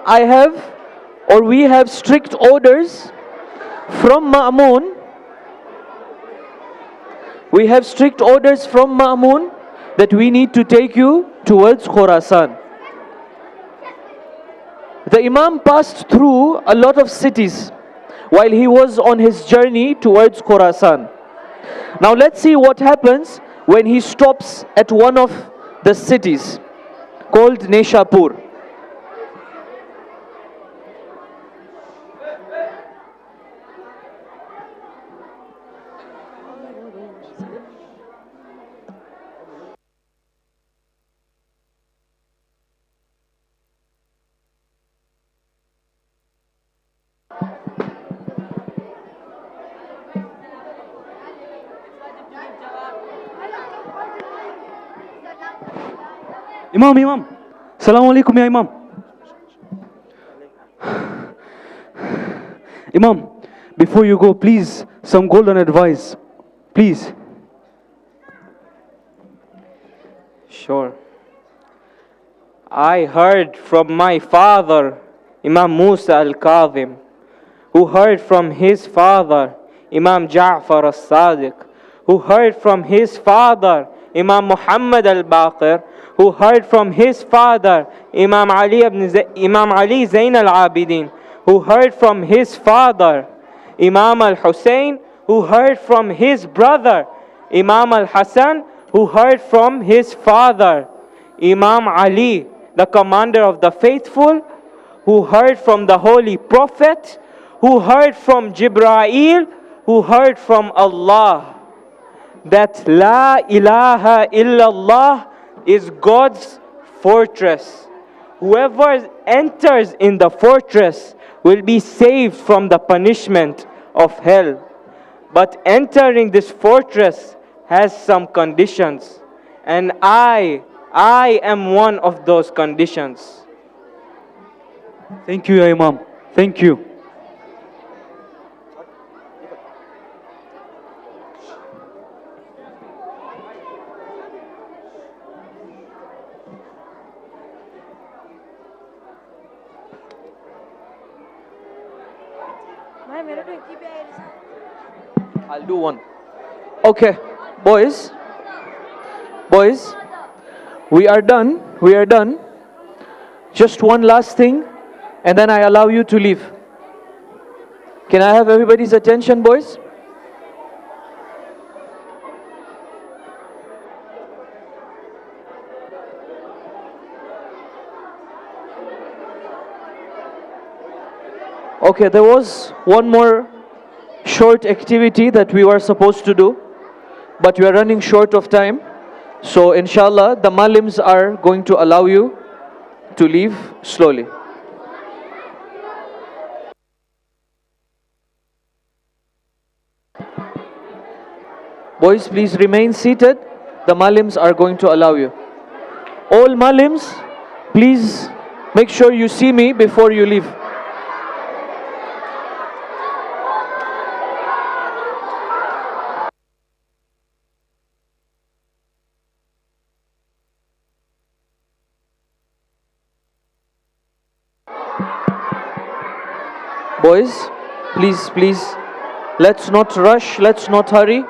we have strict orders from Ma'mun. We have strict orders from Ma'mun that we need to take you towards Khurasan." The Imam passed through a lot of cities while he was on his journey towards Khurasan. Now let's see what happens when he stops at one of the cities called Nishapur. Imam. Salaam alaikum, ya Imam. Imam, before you go, please, some golden advice. Please. Sure. I heard from my father, Imam Musa al-Kadhim, who heard from his father, Imam Ja'far al-Sadiq, who heard from his father, Imam Muhammad al-Baqir, who heard from his father, Imam Ali Zain al-Abidin, who heard from his father, Imam al-Hussein, who heard from his brother, Imam al-Hassan, who heard from his father, Imam Ali, the commander of the faithful, who heard from the Holy Prophet, who heard from Jibreel, who heard from Allah, that La ilaha illallah is God's fortress. Whoever enters in the fortress will be saved from the punishment of hell. But entering this fortress has some conditions, and I am one of those conditions. Thank you, ya Imam. Thank you. I'll do one. Okay, boys, we are done. Just one last thing, and then I allow you to leave. Can I have everybody's attention, boys? Okay, there was one more short activity that we were supposed to do, but we are running short of time. So inshallah, the malims are going to allow you to leave slowly. Boys, please remain seated. The malims are going to allow you. All malims, please make sure you see me before you leave. Boys, please, let's not rush, let's not hurry.